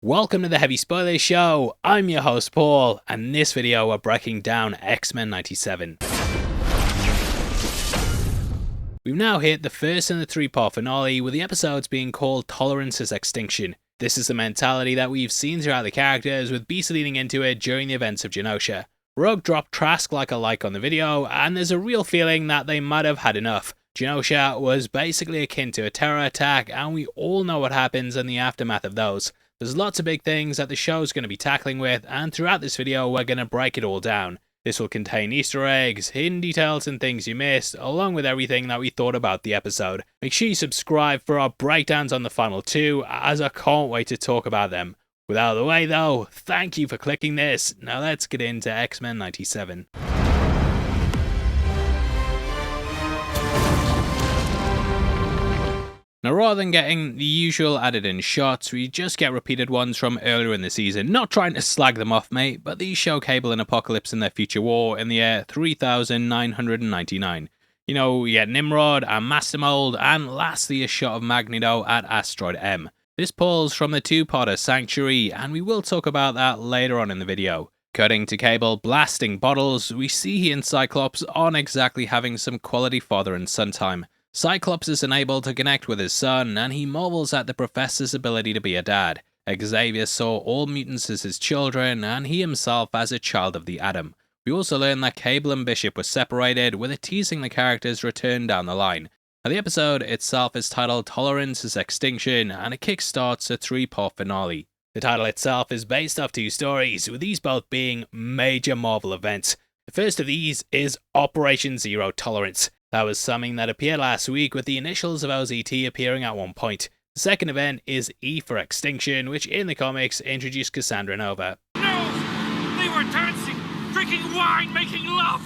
Welcome to the Heavy Spoilers Show. I'm your host Paul, and in this video we're breaking down X-Men 97. We've now hit the first in the three-part finale, with the episodes being called Tolerance is Extinction. This is the mentality that we've seen throughout the characters, with Beast leading into it during the events of Genosha. Rogue dropped Trask like a like on the video, and there's a real feeling that they might have had enough. Genosha was basically akin to a terror attack, and we all know what happens in the aftermath of those. There's lots of big things that the show's going to be tackling with, and throughout this video we're going to break it all down. This will contain Easter eggs, hidden details and things you missed, along with everything that we thought about the episode. Make sure you subscribe for our breakdowns on the final two, as I can't wait to talk about them. With out of the way though, thank you for clicking this. Now let's get into X-Men 97. Now, rather than getting the usual added in shots, we just get repeated ones from earlier in the season. Not trying to slag them off, mate, but these show Cable and Apocalypse in their future war in the year 3999. You know, we get Nimrod and Master Mold, and lastly a shot of Magneto at Asteroid M. This pulls from the two-parter Sanctuary, and we will talk about that later on in the video. Cutting to Cable blasting bottles, we see he and Cyclops aren't exactly having some quality father and son time. Cyclops is unable to connect with his son, and he marvels at the Professor's ability to be a dad. Xavier saw all mutants as his children, and he himself as a child of the Atom. We also learn that Cable and Bishop were separated, with it teasing the character's return down the line. Now, the episode itself is titled Tolerance is Extinction, and it kickstarts a three-part finale. The title itself is based off two stories, with these both being major Marvel events. The first of these is Operation Zero Tolerance. That was something that appeared last week, with the initials of OZT appearing at one point. The second event is E for Extinction, which in the comics introduced Cassandra Nova. No! They were dancing, drinking wine, making love!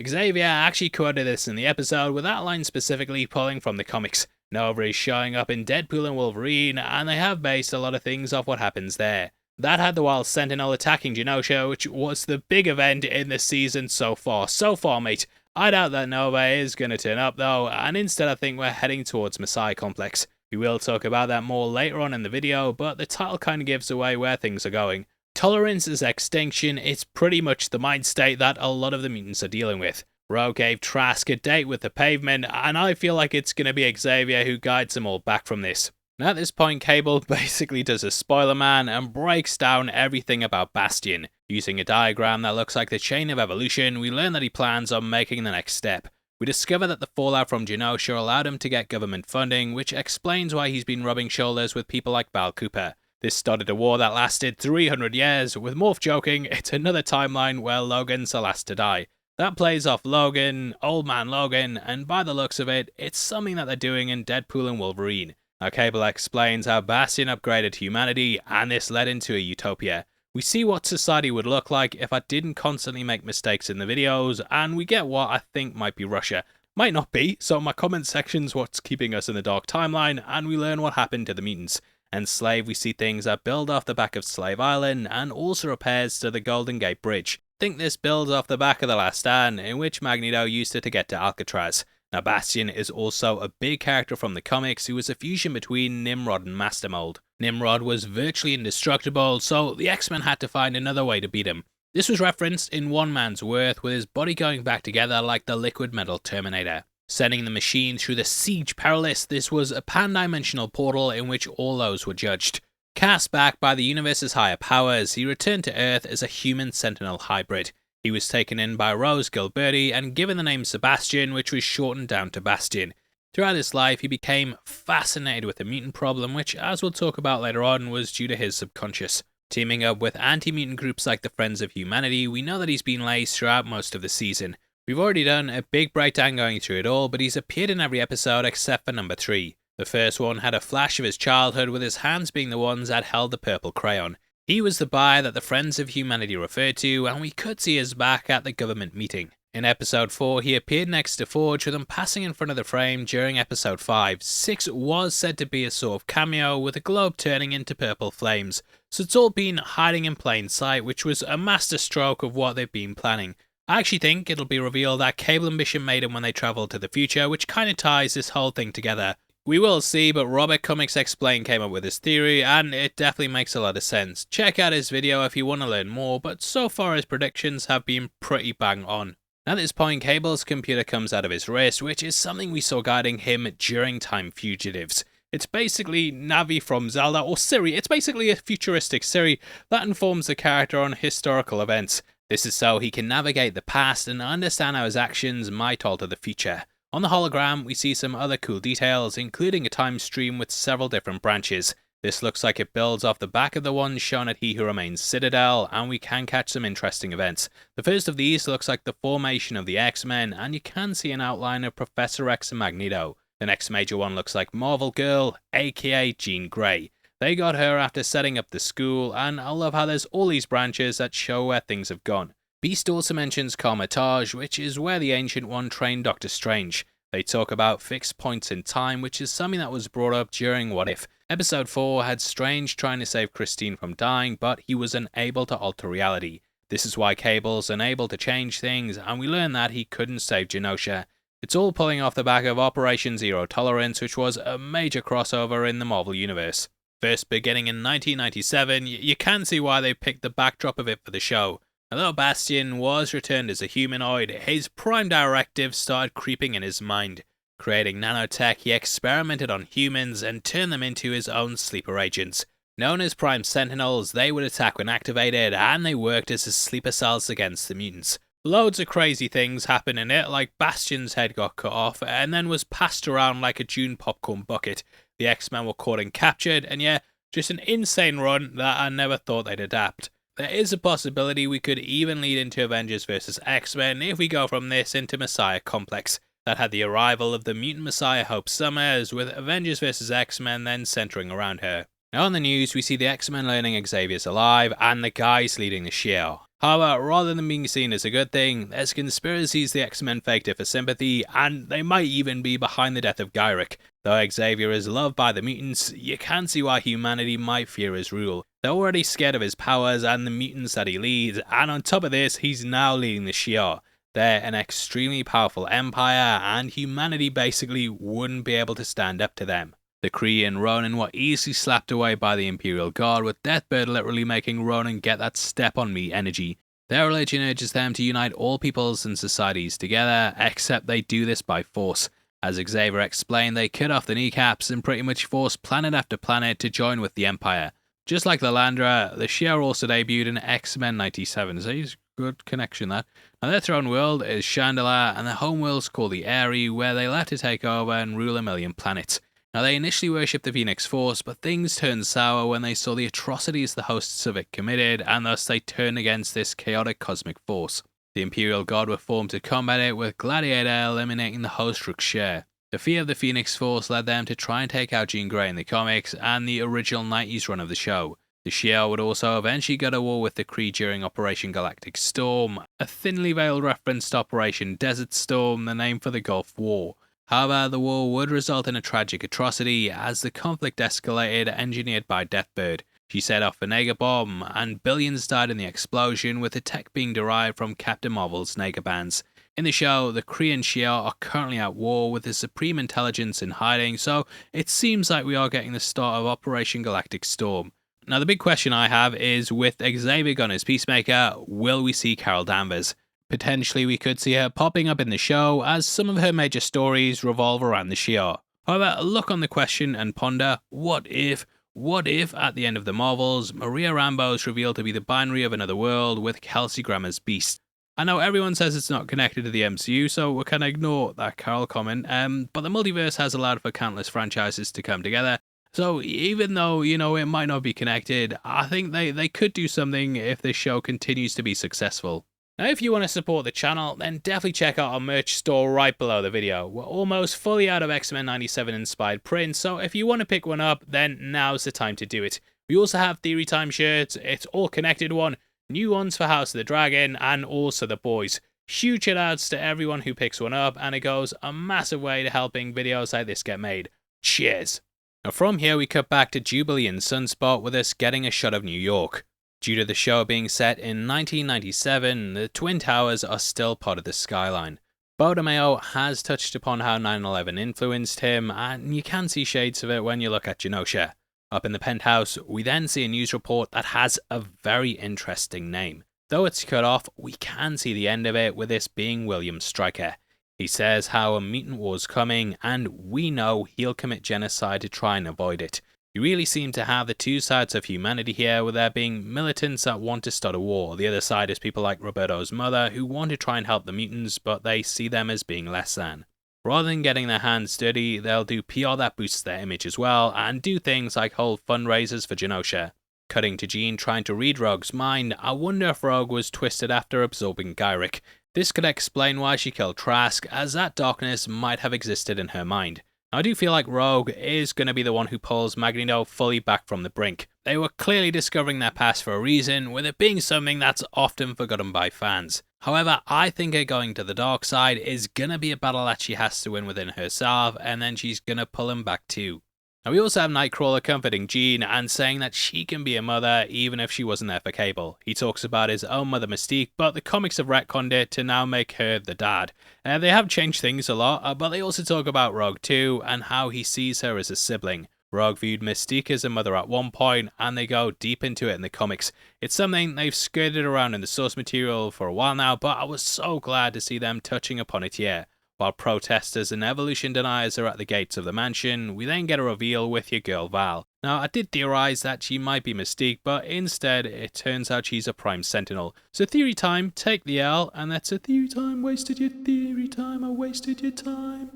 Xavier actually quoted this in the episode, with that line specifically pulling from the comics. Nova is showing up in Deadpool and Wolverine, and they have based a lot of things off what happens there. That had the Wild Sentinel attacking Genosha, which was the big event in this season so far. So far, mate. I doubt that Nova is going to turn up though, and instead I think we're heading towards Messiah Complex. We will talk about that more later on in the video, but the title kind of gives away where things are going. Tolerance is Extinction. It's pretty much the mind state that a lot of the mutants are dealing with. Rogue gave Trask a date with the pavement, and I feel like it's going to be Xavier who guides them all back from this. Now at this point, Cable basically does a spoiler man and breaks down everything about Bastion. Using a diagram that looks like the chain of evolution, we learn that he plans on making the next step. We discover that the fallout from Genosha allowed him to get government funding, which explains why he's been rubbing shoulders with people like Val Cooper. This started a war that lasted 300 years, with Morph joking it's another timeline where Logan's the last to die. That plays off Logan, Old Man Logan, and by the looks of it, it's something that they're doing in Deadpool and Wolverine. Now, Cable explains how Bastion upgraded humanity, and this led into a utopia. We see what society would look like if I didn't constantly make mistakes in the videos, and we get what I think might be Russia. Might not be, so my comment section's what's keeping us in the dark timeline, and we learn what happened to the mutants. And Slave, we see things that build off the back of Slave Island, and also repairs to the Golden Gate Bridge. I think this builds off the back of The Last Stand, in which Magneto used it to get to Alcatraz. Now, Bastion is also a big character from the comics who was a fusion between Nimrod and Master Mold. Nimrod was virtually indestructible, so the X-Men had to find another way to beat him. This was referenced in One Man's Worth, with his body going back together like the liquid metal Terminator. Sending the machine through the Siege Perilous, this was a pan-dimensional portal in which all those were judged. Cast back by the universe's higher powers, he returned to Earth as a human sentinel hybrid. He was taken in by Rose Gilberti and given the name Sebastian, which was shortened down to Bastion. Throughout his life, he became fascinated with the mutant problem, which, as we'll talk about later on, was due to his subconscious. Teaming up with anti-mutant groups like the Friends of Humanity, we know that he's been laced throughout most of the season. We've already done a big breakdown going through it all, but he's appeared in every episode except for number 3. The first one had a flash of his childhood, with his hands being the ones that held the purple crayon. He was the buyer that the Friends of Humanity referred to, and we could see his back at the government meeting. In episode 4, he appeared next to Forge, with him passing in front of the frame during episode 5. 6 was said to be a sort of cameo, with a globe turning into purple flames, so it's all been hiding in plain sight, which was a master stroke of what they've been planning. I actually think it'll be revealed that Cable and Bishop made him when they travelled to the future, which kind of ties this whole thing together. We will see, but Robert Comics Explained came up with this theory, and it definitely makes a lot of sense. Check out his video if you want to learn more, but so far his predictions have been pretty bang on. At this point, Cable's computer comes out of his wrist, which is something we saw guiding him during Time Fugitives. It's basically Navi from Zelda, or Siri. It's basically a futuristic Siri that informs the character on historical events. This is so he can navigate the past and understand how his actions might alter the future. On the hologram, we see some other cool details, including a time stream with several different branches. This looks like it builds off the back of the one shown at He Who Remains Citadel, and we can catch some interesting events. The first of these looks like the formation of the X-Men, and you can see an outline of Professor X and Magneto. The next major one looks like Marvel Girl, aka Jean Grey. They got her after setting up the school, and I love how there's all these branches that show where things have gone. Beast also mentions Carmitage, which is where the Ancient One trained Doctor Strange. They talk about fixed points in time, which is something that was brought up during What If. Episode 4 had Strange trying to save Christine from dying, but he was unable to alter reality. This is why Cable's unable to change things, and we learn that he couldn't save Genosha. It's all pulling off the back of Operation Zero Tolerance, which was a major crossover in the Marvel Universe. First beginning in 1997, you can see why they picked the backdrop of it for the show. Although Bastion was returned as a humanoid, his prime directive started creeping in his mind. Creating nanotech, he experimented on humans and turned them into his own sleeper agents. Known as Prime Sentinels, they would attack when activated, and they worked as his sleeper cells against the mutants. Loads of crazy things happened in it, like Bastion's head got cut off and then was passed around like a June popcorn bucket. The X-Men were caught and captured, and yeah, just an insane run that I never thought they'd adapt. There is a possibility we could even lead into Avengers vs X-Men if we go from this into Messiah Complex. That had the arrival of the mutant Messiah Hope Summers, with Avengers vs X-Men then centering around her. Now on the news, we see the X-Men learning Xavier's alive and the guys leading the Shi'ar. However, rather than being seen as a good thing, there's conspiracies the X-Men faked it for sympathy, and they might even be behind the death of Gyrick. Though Xavier is loved by the mutants, you can see why humanity might fear his rule. They're already scared of his powers and the mutants that he leads, and on top of this, he's now leading the Shi'ar. They're an extremely powerful empire, and humanity basically wouldn't be able to stand up to them. The Kree and Ronan were easily slapped away by the Imperial Guard, with Deathbird literally making Ronan get that step on me energy. Their religion urges them to unite all peoples and societies together, except they do this by force. As Xavier explained, they cut off the kneecaps and pretty much forced planet after planet to join with the Empire. Just like Lilandra, the Shi'ar also debuted in X-Men 97, so he's good connection that. Now their throne world is Chandela, and their home world's called the Eyrie, where they left to take over and rule 1,000,000 planets. Now they initially worshipped the Phoenix Force, but things turned sour when they saw the atrocities the hosts of it committed, and thus they turned against this chaotic cosmic force. The Imperial Guard were formed to combat it, with Gladiator eliminating the host Rux'Share. The fear of the Phoenix Force led them to try and take out Jean Grey in the comics and the original 90s run of the show. The Shi'ar would also eventually go to war with the Kree during Operation Galactic Storm, a thinly veiled reference to Operation Desert Storm, the name for the Gulf War. However, the war would result in a tragic atrocity as the conflict escalated, engineered by Deathbird. She set off a Naga bomb, and billions died in the explosion, with the tech being derived from Captain Marvel's Naga bands. In the show, the Kree and Shi'ar are currently at war with the Supreme Intelligence in hiding, so it seems like we are getting the start of Operation Galactic Storm. Now the big question I have is, with Xavier gone as Peacemaker, will we see Carol Danvers? Potentially we could see her popping up in the show, as some of her major stories revolve around the Shi'ar. However, look on the question and ponder, what if at the end of the Marvels, Maria Rambeau is revealed to be the binary of another world with Kelsey Grammer's Beast? I know everyone says it's not connected to the MCU, so we can ignore that Carol comment, but the multiverse has allowed for countless franchises to come together, so even though, it might not be connected, I think they could do something if this show continues to be successful. Now if you want to support the channel, then definitely check out our merch store right below the video. We're almost fully out of X-Men 97 inspired prints, so if you want to pick one up, then now's the time to do it. We also have Theory Time shirts, it's all connected one, new ones for House of the Dragon, and also the boys. Huge shoutouts to everyone who picks one up, and it goes a massive way to helping videos like this get made. Cheers! Now from here we cut back to Jubilee and Sunspot, with us getting a shot of New York. Due to the show being set in 1997, the Twin Towers are still part of the skyline. Bartomeu has touched upon how 9/11 influenced him, and you can see shades of it when you look at Genosha. Up in the penthouse, we then see a news report that has a very interesting name. Though it's cut off, we can see the end of it with this being William Stryker. He says how a mutant war's coming, and we know he'll commit genocide to try and avoid it. You really seem to have the two sides of humanity here, with there being militants that want to start a war. The other side is people like Roberto's mother who want to try and help the mutants, but they see them as being less than. Rather than getting their hands dirty, they'll do PR that boosts their image as well, and do things like hold fundraisers for Genosha. Cutting to Jean trying to read Rogue's mind, I wonder if Rogue was twisted after absorbing Gyrick. This could explain why she killed Trask, as that darkness might have existed in her mind. I do feel like Rogue is going to be the one who pulls Magneto fully back from the brink. They were clearly discovering their past for a reason, with it being something that's often forgotten by fans. However, I think her going to the dark side is going to be a battle that she has to win within herself, and then she's going to pull him back too. Now we also have Nightcrawler comforting Jean and saying that she can be a mother even if she wasn't there for Cable. He talks about his own mother Mystique, but the comics have retconned it to now make her the dad. They have changed things a lot, but they also talk about Rogue too and how he sees her as a sibling. Rogue viewed Mystique as a mother at one point, and they go deep into it in the comics. It's something they've skirted around in the source material for a while now, but I was so glad to see them touching upon it here. While protesters and evolution deniers are at the gates of the mansion, we then get a reveal with your girl Val. Now, I did theorize that she might be Mystique, but instead it turns out she's a Prime Sentinel. So theory time, take the L, and that's a theory time, wasted your theory time, I wasted your time.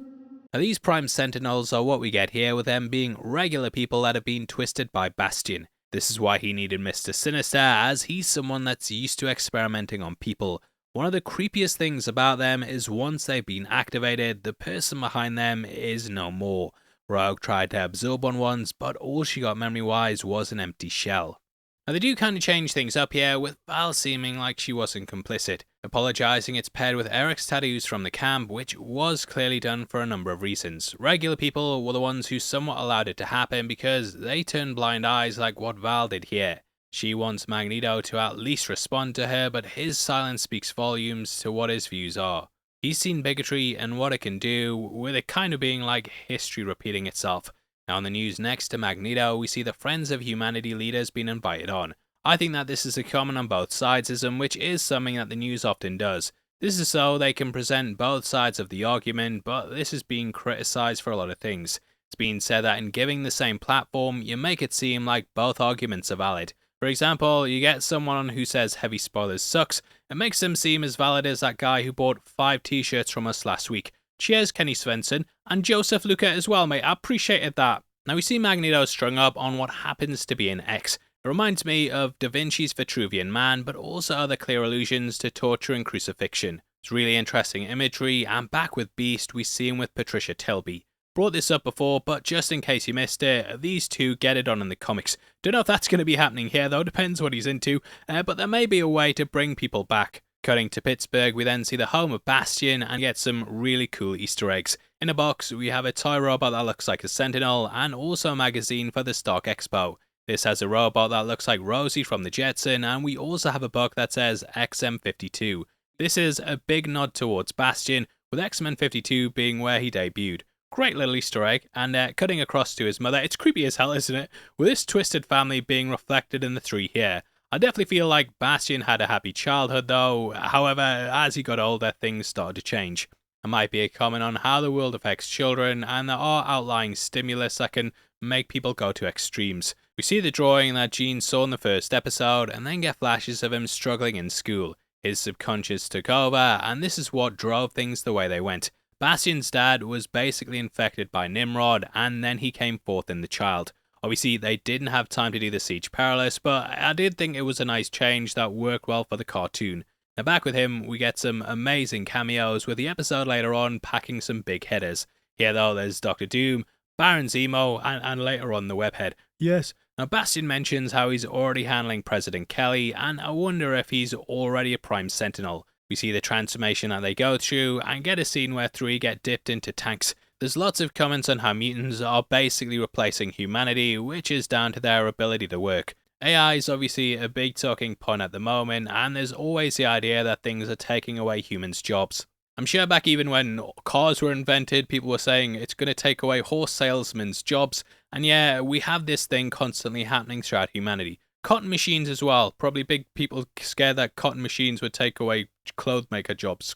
Now, these Prime Sentinels are what we get here, with them being regular people that have been twisted by Bastion. This is why he needed Mr. Sinister, as he's someone that's used to experimenting on people. One of the creepiest things about them is once they've been activated, the person behind them is no more. Rogue tried to absorb one once, but all she got memory-wise was an empty shell. Now they do kind of change things up here, with Val seeming like she wasn't complicit. Apologising, it's paired with Eric's tattoos from the camp, which was clearly done for a number of reasons. Regular people were the ones who somewhat allowed it to happen because they turned blind eyes like what Val did here. She wants Magneto to at least respond to her, but his silence speaks volumes to what his views are. He's seen bigotry and what it can do, with it kind of being like history repeating itself. Now in the news next to Magneto, we see the Friends of Humanity leaders being invited on. I think that this is a common on both sidesism, which is something that the news often does. This is so they can present both sides of the argument, but this is being criticised for a lot of things. It's been said that in giving the same platform, you make it seem like both arguments are valid. For example, you get someone who says heavy spoilers sucks, and makes them seem as valid as that guy who bought 5 t-shirts from us last week. Cheers, Kenny Svensson, and Joseph Luca as well, mate, I appreciated that. Now we see Magneto strung up on what happens to be an X. It reminds me of Da Vinci's Vitruvian Man, but also other clear allusions to torture and crucifixion. It's really interesting imagery, and back with Beast, we see him with Patricia Tilby. Brought this up before, but just in case you missed it, these two get it on in the comics. Don't know if that's going to be happening here though, depends what he's into, but there may be a way to bring people back. Cutting to Pittsburgh, we then see the home of Bastion and get some really cool Easter eggs. In a box, we have a toy robot that looks like a Sentinel, and also a magazine for the Stark Expo. This has a robot that looks like Rosie from the Jetson, and we also have a book that says XM52. This is a big nod towards Bastion, with X-Men 52 being where he debuted. Great little Easter egg, and cutting across to his mother. It's creepy as hell, isn't it? With this twisted family being reflected in the three here. I definitely feel like Bastion had a happy childhood though, however, as he got older, things started to change. It might be a comment on how the world affects children, and there are outlying stimulus that can make people go to extremes. We see the drawing that Jean saw in the first episode, and then get flashes of him struggling in school. His subconscious took over, and this is what drove things the way they went. Bastion's dad was basically infected by Nimrod, and then he came forth in the child. Obviously, they didn't have time to do the Siege Perilous, but I did think it was a nice change that worked well for the cartoon. Now back with him, we get some amazing cameos, with the episode later on packing some big headers. Here though, there's Dr. Doom, Baron Zemo, and later on the Webhead. Yes. Now Bastion mentions how he's already handling President Kelly, and I wonder if he's already a Prime Sentinel. We see the transformation that they go through, and get a scene where 3 get dipped into tanks. There's lots of comments on how mutants are basically replacing humanity, which is down to their ability to work. AI is obviously a big talking point at the moment, and there's always the idea that things are taking away humans' jobs. I'm sure back even when cars were invented, people were saying it's going to take away horse salesmen's jobs. And yeah, we have this thing constantly happening throughout humanity. Cotton machines as well. Probably big people scared that cotton machines would take away clothes maker jobs.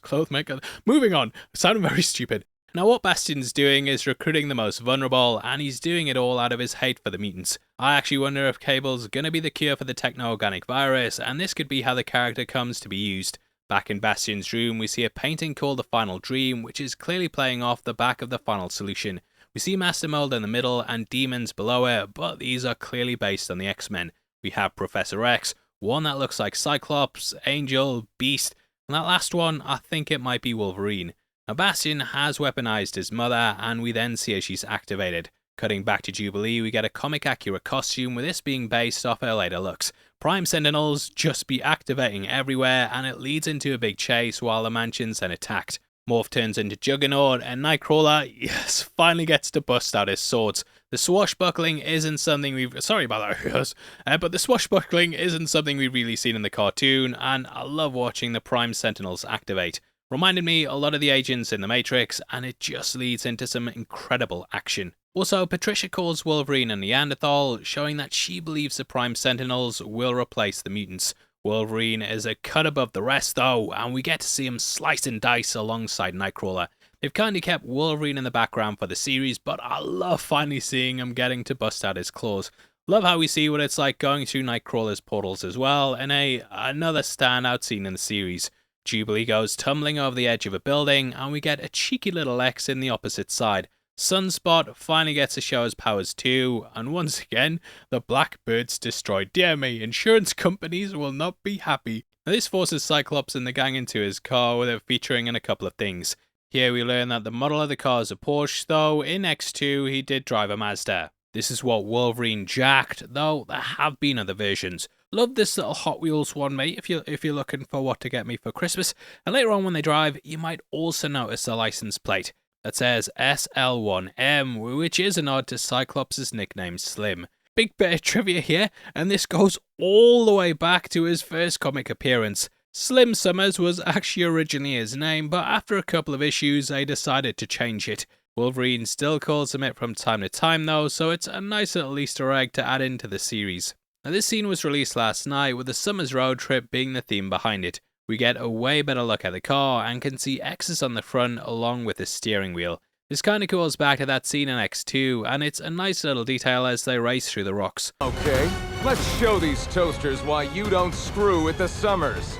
Moving on. It sounded very stupid. Now what Bastion's doing is recruiting the most vulnerable, and he's doing it all out of his hate for the mutants. I actually wonder if Cable's going to be the cure for the techno-organic virus, and this could be how the character comes to be used. Back in Bastion's room, we see a painting called The Final Dream, which is clearly playing off the back of The Final Solution. We see Master Mold in the middle and demons below it, but these are clearly based on the X-Men. We have Professor X, one that looks like Cyclops, Angel, Beast, and that last one, I think it might be Wolverine. Now Bastion has weaponized his mother, and we then see as she's activated. Cutting back to Jubilee, we get a comic accurate costume, with this being based off her later looks. Prime Sentinels just be activating everywhere, and it leads into a big chase while the mansion's then attacked. Morph turns into Juggernaut, and Nightcrawler, yes, finally gets to bust out his swords. The swashbuckling isn't something we've... Sorry about that, guys. But the swashbuckling isn't something we've really seen in the cartoon, and I love watching the Prime Sentinels activate. Reminded me a lot of the agents in the Matrix, and it just leads into some incredible action. Also, Patricia calls Wolverine a Neanderthal, showing that she believes the Prime Sentinels will replace the mutants. Wolverine is a cut above the rest though, and we get to see him slice and dice alongside Nightcrawler. They've kind of kept Wolverine in the background for the series, but I love finally seeing him getting to bust out his claws. Love how we see what it's like going through Nightcrawler's portals as well, and another standout scene in the series. Jubilee goes tumbling over the edge of a building, and we get a cheeky little X in the opposite side. Sunspot finally gets to show his powers too, and once again, the Blackbird's destroyed. Dear me, insurance companies will not be happy. Now, this forces Cyclops and the gang into his car, with it featuring in a couple of things. Here we learn that the model of the car is a Porsche, though in X2 he did drive a Mazda. This is what Wolverine jacked, though there have been other versions. Love this little Hot Wheels one, mate, if you're looking for what to get me for Christmas. And later on when they drive, you might also notice a license plate that says SL1M, which is a nod to Cyclops' nickname Slim. Big bit of trivia here, and this goes all the way back to his first comic appearance. Slim Summers was actually originally his name, but after a couple of issues, they decided to change it. Wolverine still calls him it from time to time though, so it's a nice little Easter egg to add into the series. Now this scene was released last night, with the Summers road trip being the theme behind it. We get a way better look at the car and can see X's on the front along with the steering wheel. This kinda calls back to that scene in X2, and it's a nice little detail as they race through the rocks. Okay, let's show these toasters why you don't screw with the Summers.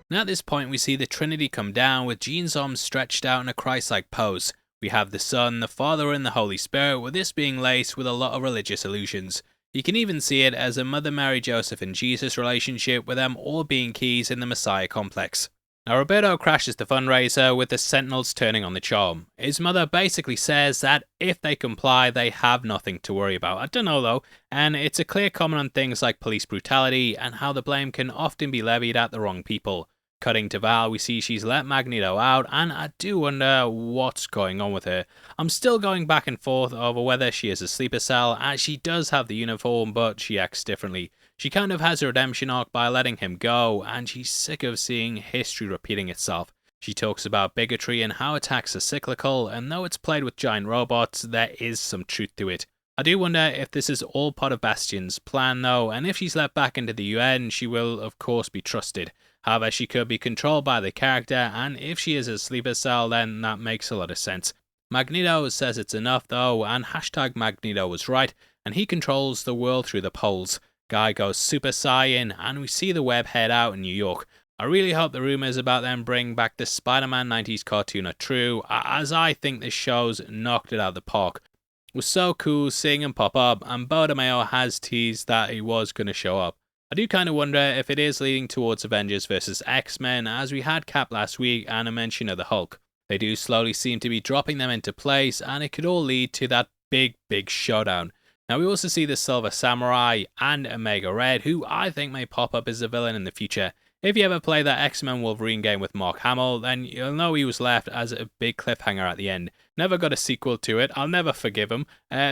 Now at this point we see the Trinity come down with Jean's arms stretched out in a Christ-like pose. We have the Son, the Father and the Holy Spirit, with this being laced with a lot of religious allusions. You can even see it as a Mother Mary, Joseph and Jesus relationship, with them all being keys in the Messiah complex. Now Roberto crashes the fundraiser with the Sentinels turning on the charm. His mother basically says that if they comply they have nothing to worry about. I don't know though, and it's a clear comment on things like police brutality and how the blame can often be levied at the wrong people. Cutting to Val, we see she's let Magneto out, and I do wonder what's going on with her. I'm still going back and forth over whether she is a sleeper cell, as she does have the uniform, but she acts differently. She kind of has a redemption arc by letting him go, and she's sick of seeing history repeating itself. She talks about bigotry and how attacks are cyclical, and though it's played with giant robots, there is some truth to it. I do wonder if this is all part of Bastion's plan though, and if she's let back into the UN, she will of course be trusted. However, she could be controlled by the character, and if she is a sleeper cell, then that makes a lot of sense. Magneto says it's enough though, and hashtag Magneto was right, and he controls the world through the poles. Guy goes Super Saiyan, and we see the web head out in New York. I really hope the rumours about them bringing back the Spider-Man 90s cartoon are true, as I think this show's knocked it out of the park. It was so cool seeing him pop up, and Bodemayo has teased that he was going to show up. I do kind of wonder if it is leading towards Avengers vs X-Men, as we had Cap last week and a mention of the Hulk. They do slowly seem to be dropping them into place, and it could all lead to that big showdown. Now we also see the Silver Samurai and Omega Red, who I think may pop up as a villain in the future. If you ever play that X-Men Wolverine game with Mark Hamill, then you'll know he was left as a big cliffhanger at the end. Never got a sequel to it, I'll never forgive him,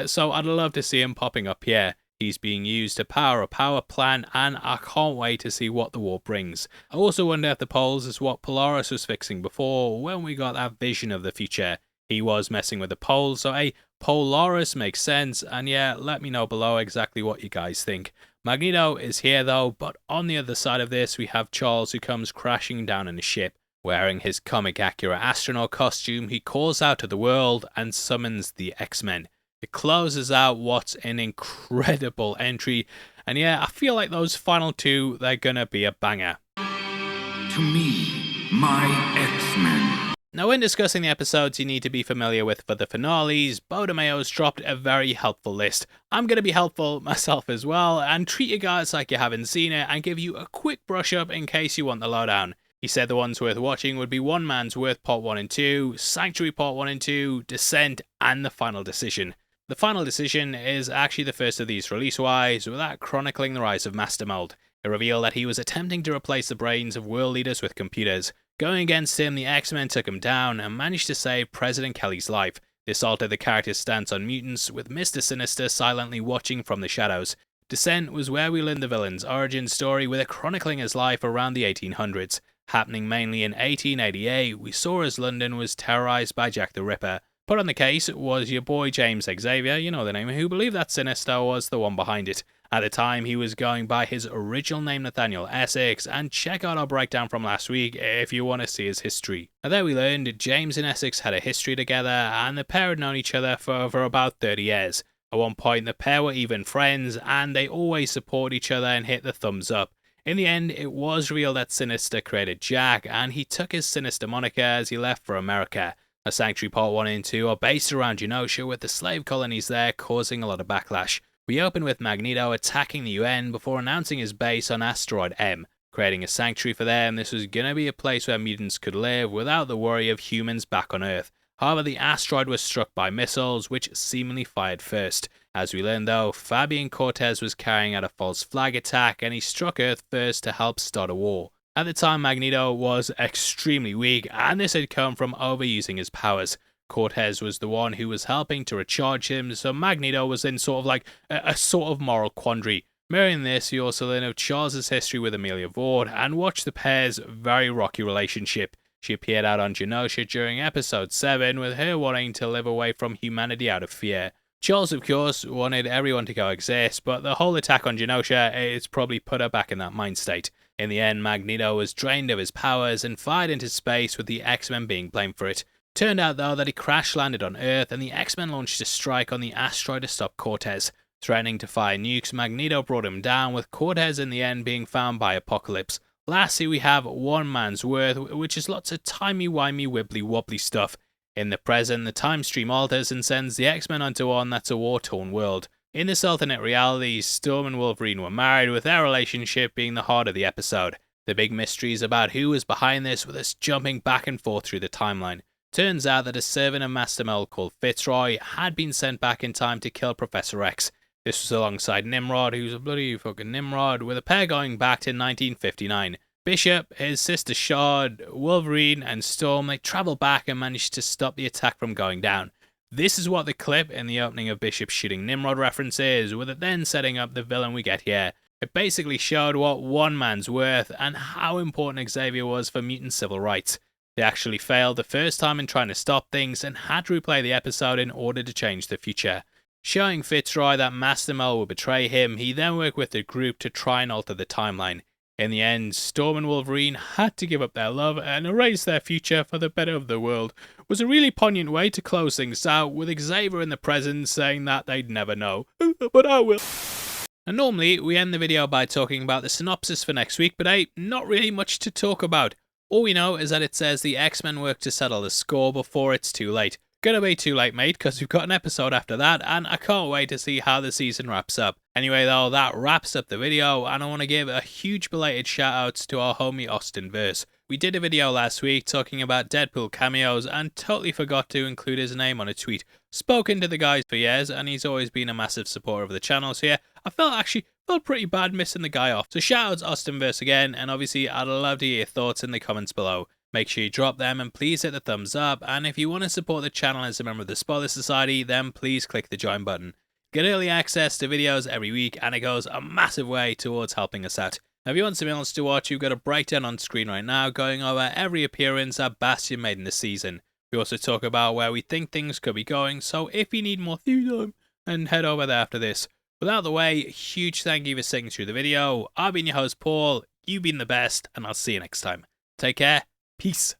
so I'd love to see him popping up here. He's being used to power a power plant, and I can't wait to see what the war brings. I also wonder if the poles is what Polaris was fixing before when we got that vision of the future. He was messing with the poles, so a Polaris makes sense, and yeah, let me know below exactly what you guys think. Magneto is here though, but on the other side of this we have Charles, who comes crashing down in a ship. Wearing his comic accurate astronaut costume, he calls out to the world and summons the X-Men. It closes out what's an incredible entry, and yeah, I feel like those final two, they're gonna be a banger. To me, my X-Men. Now, in discussing the episodes you need to be familiar with for the finales, Bodomeo's dropped a very helpful list. I'm going to be helpful myself as well, and treat you guys like you haven't seen it, and give you a quick brush up in case you want the lowdown. He said the ones worth watching would be One Man's Worth Part 1 and 2, Sanctuary Part 1 and 2, Descent, and The Final Decision. The Final Decision is actually the first of these release-wise, without chronicling the rise of Master Mold. It revealed that he was attempting to replace the brains of world leaders with computers. Going against him, the X-Men took him down and managed to save President Kelly's life. This altered the character's stance on mutants, with Mr. Sinister silently watching from the shadows. Descent was where we learned the villain's origin story, with it chronicling his life around the 1800s. Happening mainly in 1888, we saw as London was terrorized by Jack the Ripper. Put on the case was your boy James Xavier, you know the name, who believed that Sinister was the one behind it. At the time, he was going by his original name Nathaniel Essex, and check out our breakdown from last week if you want to see his history. Now there we learned James and Essex had a history together, and the pair had known each other for about 30 years. At one point, the pair were even friends, and they always support each other and hit the thumbs up. In the end, it was revealed that Sinister created Jack, and he took his Sinister moniker as he left for America. A Sanctuary Part 1 and 2 are based around Genosha, with the slave colonies there causing a lot of backlash. We open with Magneto attacking the UN before announcing his base on Asteroid M, creating a sanctuary for them. This was gonna be a place where mutants could live without the worry of humans back on Earth. However, the asteroid was struck by missiles, which seemingly fired first. As we learned though, Fabian Cortez was carrying out a false flag attack, and he struck Earth first to help start a war. At the time, Magneto was extremely weak, and this had come from overusing his powers. Cortez was the one who was helping to recharge him, so Magneto was in sort of like a sort of moral quandary. Mirroring this, you also learn of Charles' history with Amelia Vaughn, and watch the pair's very rocky relationship. She appeared out on Genosha during episode 7, with her wanting to live away from humanity out of fear. Charles, of course, wanted everyone to coexist, but the whole attack on Genosha is probably put her back in that mind state. In the end, Magneto was drained of his powers and fired into space, with the X-Men being blamed for it. Turned out though that he crash-landed on Earth, and the X-Men launched a strike on the asteroid to stop Cortez. Threatening to fire nukes, Magneto brought him down, with Cortez in the end being found by Apocalypse. Lastly, we have One Man's Worth, which is lots of timey-wimey wibbly-wobbly stuff. In the present, the time stream alters and sends the X-Men onto one that's a war-torn world. In this alternate reality, Storm and Wolverine were married, with their relationship being the heart of the episode. The big mysteries about who was behind this, with us jumping back and forth through the timeline. Turns out that a servant of Master Mold called Fitzroy had been sent back in time to kill Professor X. This was alongside Nimrod, who's a bloody fucking Nimrod, with a pair going back to 1959. Bishop, his sister Shard, Wolverine, and Storm, they travel back and manage to stop the attack from going down. This is what the clip in the opening of Bishop shooting Nimrod references, with it then setting up the villain we get here. It basically showed what One Man's Worth and how important Xavier was for mutant civil rights. They actually failed the first time in trying to stop things and had to replay the episode in order to change the future. Showing Fitzroy that Master Mold would betray him, he then worked with the group to try and alter the timeline. In the end, Storm and Wolverine had to give up their love and erase their future for the better of the world. It was a really poignant way to close things out, with Xavier in the present saying that they'd never know. But I will. And normally, we end the video by talking about the synopsis for next week, but hey, not really much to talk about. All we know is that it says the X-Men work to settle the score before it's too late. Gonna be too late, mate, because we've got an episode after that, and I can't wait to see how the season wraps up. Anyway though, that wraps up the video, and I want to give a huge belated shoutouts to our homie Austin Verse. We did a video last week talking about Deadpool cameos, and totally forgot to include his name on a tweet. Spoken to the guy for years, and he's always been a massive supporter of the channel, so yeah, I felt pretty bad missing the guy off. So shoutouts Austin Verse again, and obviously I'd love to hear your thoughts in the comments below. Make sure you drop them, and please hit the thumbs up, and if you want to support the channel as a member of the Spoiler Society, then please click the join button. Get early access to videos every week, and it goes a massive way towards helping us out. Now, if you want something else to watch, you've got a breakdown on screen right now going over every appearance that Bastion made in the season. We also talk about where we think things could be going, so if you need more theory time, then head over there after this. But out of the way, huge thank you for sticking through the video. I've been your host Paul, you've been the best, and I'll see you next time. Take care, peace.